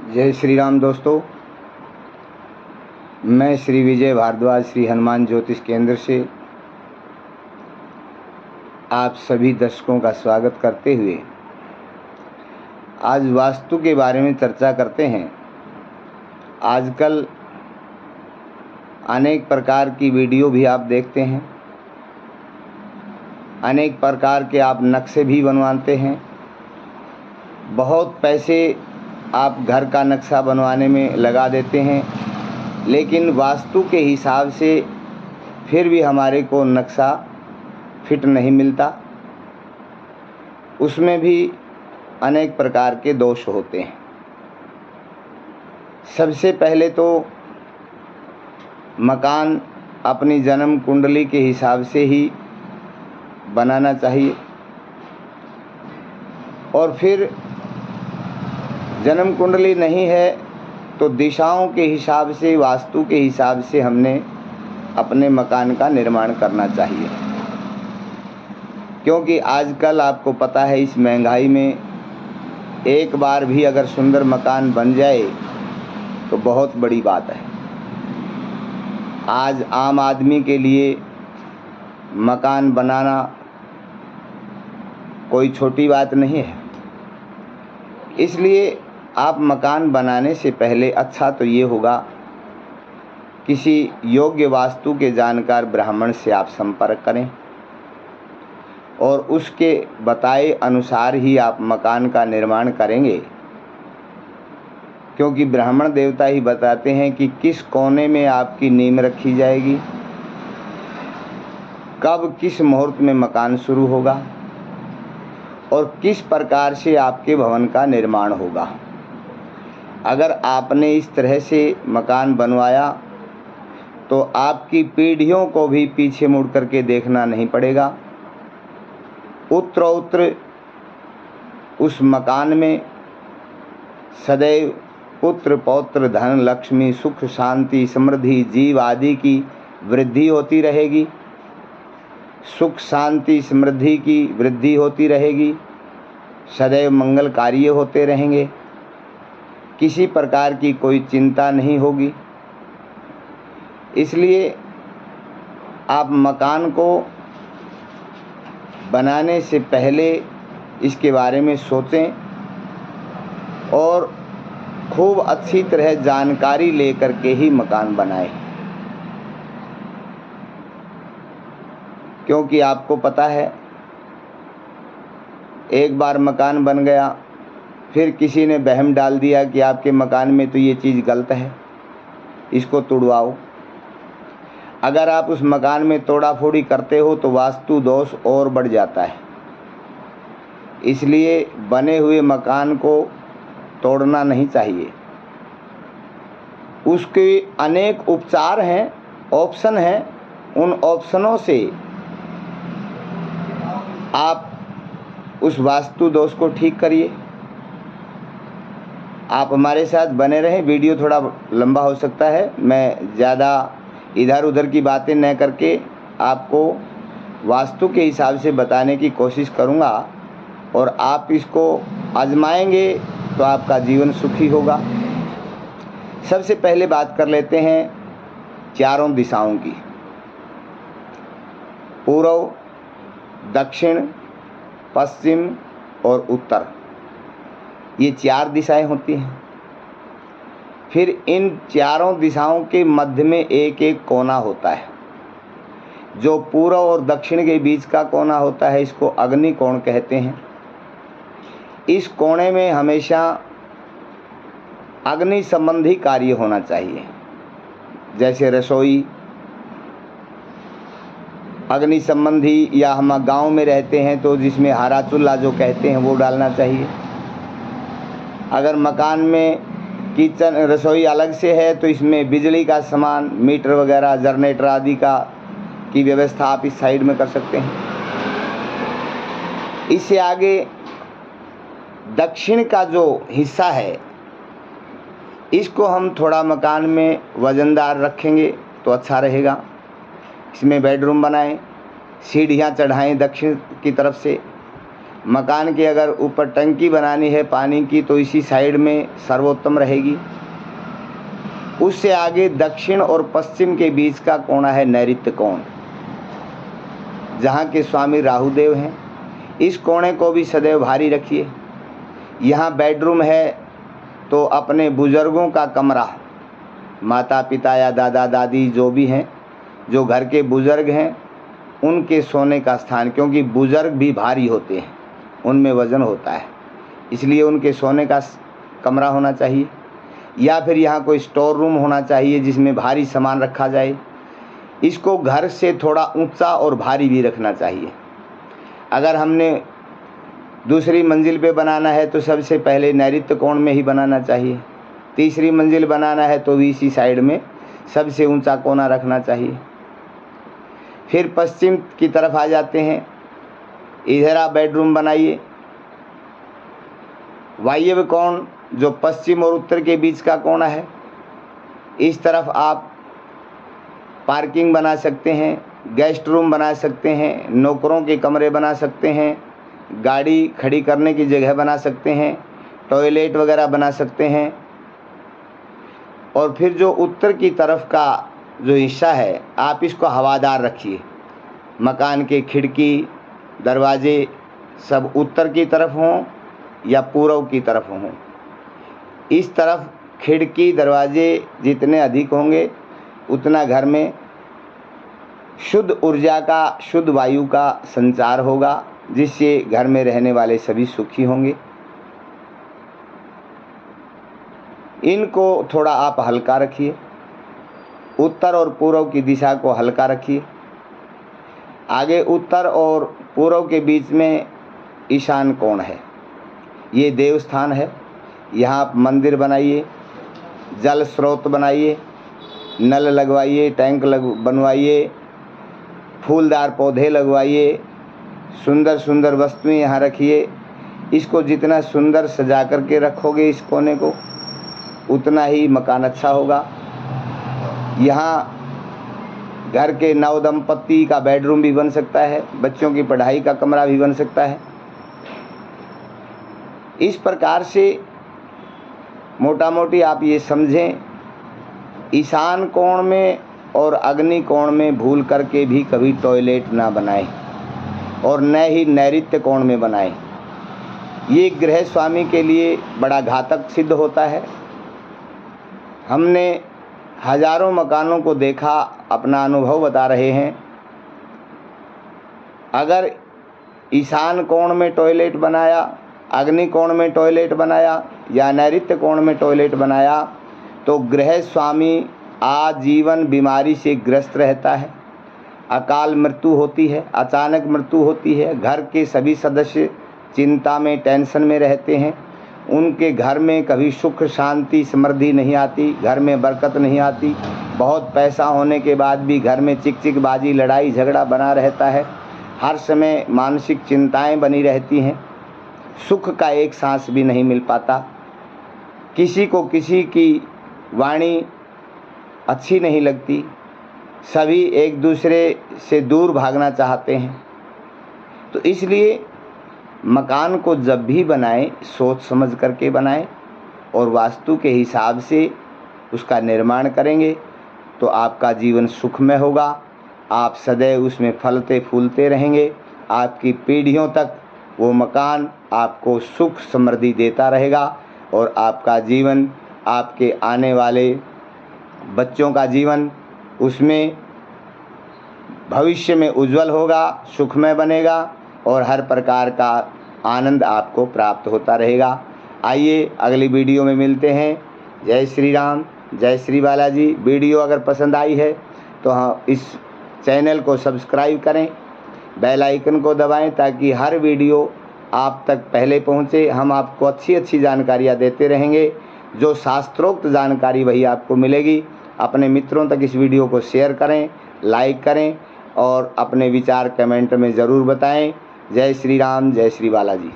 जय श्री राम दोस्तों, मैं श्री विजय भारद्वाज श्री हनुमान ज्योतिष केंद्र से आप सभी दर्शकों का स्वागत करते हुए आज वास्तु के बारे में चर्चा करते हैं। आजकल अनेक प्रकार की वीडियो भी आप देखते हैं, अनेक प्रकार के आप नक्शे भी बनवाते हैं। बहुत पैसे आप घर का नक्शा बनवाने में लगा देते हैं, लेकिन वास्तु के हिसाब से फिर भी हमारे को नक्शा फिट नहीं मिलता। उसमें भी अनेक प्रकार के दोष होते हैं। सबसे पहले तो मकान अपनी जन्म कुंडली के हिसाब से ही बनाना चाहिए, और फिर जन्म कुंडली नहीं है तो दिशाओं के हिसाब से, वास्तु के हिसाब से हमने अपने मकान का निर्माण करना चाहिए। क्योंकि आजकल आपको पता है, इस महंगाई में एक बार भी अगर सुंदर मकान बन जाए तो बहुत बड़ी बात है। आज आम आदमी के लिए मकान बनाना कोई छोटी बात नहीं है। इसलिए आप मकान बनाने से पहले अच्छा तो ये होगा, किसी योग्य वास्तु के जानकार ब्राह्मण से आप संपर्क करें और उसके बताए अनुसार ही आप मकान का निर्माण करेंगे। क्योंकि ब्राह्मण देवता ही बताते हैं कि किस कोने में आपकी नींव रखी जाएगी, कब किस मुहूर्त में मकान शुरू होगा और किस प्रकार से आपके भवन का निर्माण होगा। अगर आपने इस तरह से मकान बनवाया तो आपकी पीढ़ियों को भी पीछे मुड़ करके देखना नहीं पड़ेगा। उत्तरोत्तर उस मकान में सदैव पुत्र पौत्र धन लक्ष्मी सुख शांति समृद्धि जीव आदि की वृद्धि होती रहेगी। सुख शांति समृद्धि की वृद्धि होती रहेगी, सदैव मंगल कार्य होते रहेंगे, किसी प्रकार की कोई चिंता नहीं होगी। इसलिए आप मकान को बनाने से पहले इसके बारे में सोचें और खूब अच्छी तरह जानकारी लेकर के ही मकान बनाएं। क्योंकि आपको पता है, एक बार मकान बन गया, फिर किसी ने वहम डाल दिया कि आपके मकान में तो ये चीज़ गलत है, इसको तोड़वाओ। अगर आप उस मकान में तोड़ा फोड़ी करते हो तो वास्तु दोष और बढ़ जाता है। इसलिए बने हुए मकान को तोड़ना नहीं चाहिए। उसके अनेक उपचार हैं, ऑप्शन हैं। उन ऑप्शनों से आप उस वास्तु दोष को ठीक करिए। आप हमारे साथ बने रहें। वीडियो थोड़ा लंबा हो सकता है, मैं ज़्यादा इधर उधर की बातें न करके आपको वास्तु के हिसाब से बताने की कोशिश करूँगा, और आप इसको आजमाएंगे तो आपका जीवन सुखी होगा। सबसे पहले बात कर लेते हैं चारों दिशाओं की। पूर्व, दक्षिण, पश्चिम और उत्तर, ये चार दिशाएं होती हैं। फिर इन चारों दिशाओं के मध्य में एक एक कोना होता है। जो पूर्व और दक्षिण के बीच का कोना होता है, इसको अग्नि कोण कहते हैं। इस कोने में हमेशा अग्नि संबंधी कार्य होना चाहिए। जैसे रसोई अग्नि संबंधी, या हम गांव में रहते हैं तो जिसमें हरा चूल्हा जो कहते हैं वो डालना चाहिए। अगर मकान में किचन रसोई अलग से है तो इसमें बिजली का सामान, मीटर वगैरह, जनरेटर आदि की व्यवस्था आप इस साइड में कर सकते हैं। इससे आगे दक्षिण का जो हिस्सा है, इसको हम थोड़ा मकान में वजनदार रखेंगे तो अच्छा रहेगा। इसमें बेडरूम बनाएं, सीढ़ियाँ चढ़ाएं दक्षिण की तरफ से, मकान के अगर ऊपर टंकी बनानी है पानी की तो इसी साइड में सर्वोत्तम रहेगी। उससे आगे दक्षिण और पश्चिम के बीच का कोना है नैऋत्य कोण, जहाँ के स्वामी राहुदेव हैं। इस कोणे को भी सदैव भारी रखिए। यहाँ बेडरूम है तो अपने बुज़ुर्गों का कमरा, माता पिता या दादा दादी जो भी हैं, जो घर के बुज़ुर्ग हैं, उनके सोने का स्थान, क्योंकि बुज़ुर्ग भी भारी होते हैं, उनमें वज़न होता है, इसलिए उनके सोने का कमरा होना चाहिए। या फिर यहाँ कोई स्टोर रूम होना चाहिए जिसमें भारी सामान रखा जाए। इसको घर से थोड़ा ऊंचा और भारी भी रखना चाहिए। अगर हमने दूसरी मंजिल पे बनाना है तो सबसे पहले नैऋत्य कोण में ही बनाना चाहिए। तीसरी मंजिल बनाना है तो भी इसी साइड में सबसे ऊंचा कोना रखना चाहिए। फिर पश्चिम की तरफ आ जाते हैं। इधर आप बेडरूम बनाइए। वायव्य कोण जो पश्चिम और उत्तर के बीच का कोना है, इस तरफ आप पार्किंग बना सकते हैं, गेस्ट रूम बना सकते हैं, नौकरों के कमरे बना सकते हैं, गाड़ी खड़ी करने की जगह बना सकते हैं, टॉयलेट वगैरह बना सकते हैं। और फिर जो उत्तर की तरफ का जो हिस्सा है आप इसको हवादार रखिए। मकान के खिड़की दरवाजे सब उत्तर की तरफ हों या पूर्व की तरफ हों। इस तरफ खिड़की दरवाजे जितने अधिक होंगे उतना घर में शुद्ध ऊर्जा का, शुद्ध वायु का संचार होगा, जिससे घर में रहने वाले सभी सुखी होंगे। इनको थोड़ा आप हल्का रखिए। उत्तर और पूर्व की दिशा को हल्का रखिए। आगे उत्तर और पूर्व के बीच में ईशान कोण है, ये देव स्थान है। यहाँ आप मंदिर बनाइए, जल स्रोत बनाइए, नल लगवाइए, टैंक बनवाइए, फूलदार पौधे लगवाइए, सुंदर सुंदर वस्तुएं यहाँ रखिए। इसको जितना सुंदर सजा करके रखोगे इस कोने को, उतना ही मकान अच्छा होगा। यहाँ घर के नव दंपत्ति का बेडरूम भी बन सकता है, बच्चों की पढ़ाई का कमरा भी बन सकता है। इस प्रकार से मोटा मोटी आप ये समझें, ईशान कोण में और अग्नि कोण में भूल करके भी कभी टॉयलेट ना बनाएं और न ही नैऋत्य कोण में बनाएं। ये गृह स्वामी के लिए बड़ा घातक सिद्ध होता है। हमने हजारों मकानों को देखा, अपना अनुभव बता रहे हैं। अगर ईशान कोण में टॉयलेट बनाया, अग्नि कोण में टॉयलेट बनाया या नैऋत्य कोण में टॉयलेट बनाया तो गृह स्वामी आजीवन बीमारी से ग्रस्त रहता है। अकाल मृत्यु होती है, अचानक मृत्यु होती है। घर के सभी सदस्य चिंता में, टेंशन में रहते हैं। उनके घर में कभी सुख शांति समृद्धि नहीं आती, घर में बरकत नहीं आती। बहुत पैसा होने के बाद भी घर में चिकचिकबाजी, लड़ाई झगड़ा बना रहता है। हर समय मानसिक चिंताएं बनी रहती हैं। सुख का एक सांस भी नहीं मिल पाता। किसी को किसी की वाणी अच्छी नहीं लगती। सभी एक दूसरे से दूर भागना चाहते हैं। तो इसलिए मकान को जब भी बनाएं सोच समझ करके बनाएं और वास्तु के हिसाब से उसका निर्माण करेंगे तो आपका जीवन सुखमय होगा। आप सदैव उसमें फलते फूलते रहेंगे। आपकी पीढ़ियों तक वो मकान आपको सुख समृद्धि देता रहेगा और आपका जीवन, आपके आने वाले बच्चों का जीवन उसमें भविष्य में उज्जवल होगा, सुखमय बनेगा और हर प्रकार का आनंद आपको प्राप्त होता रहेगा। आइए अगली वीडियो में मिलते हैं। जय श्री राम, जय श्री बालाजी। वीडियो अगर पसंद आई है तो हाँ, इस चैनल को सब्सक्राइब करें, बेल आइकन को दबाएं ताकि हर वीडियो आप तक पहले पहुंचे। हम आपको अच्छी अच्छी जानकारियां देते रहेंगे। जो शास्त्रोक्त जानकारी वही आपको मिलेगी। अपने मित्रों तक इस वीडियो को शेयर करें, लाइक करें और अपने विचार कमेंट में ज़रूर बताएं। जय श्री राम, जय श्री बालाजी।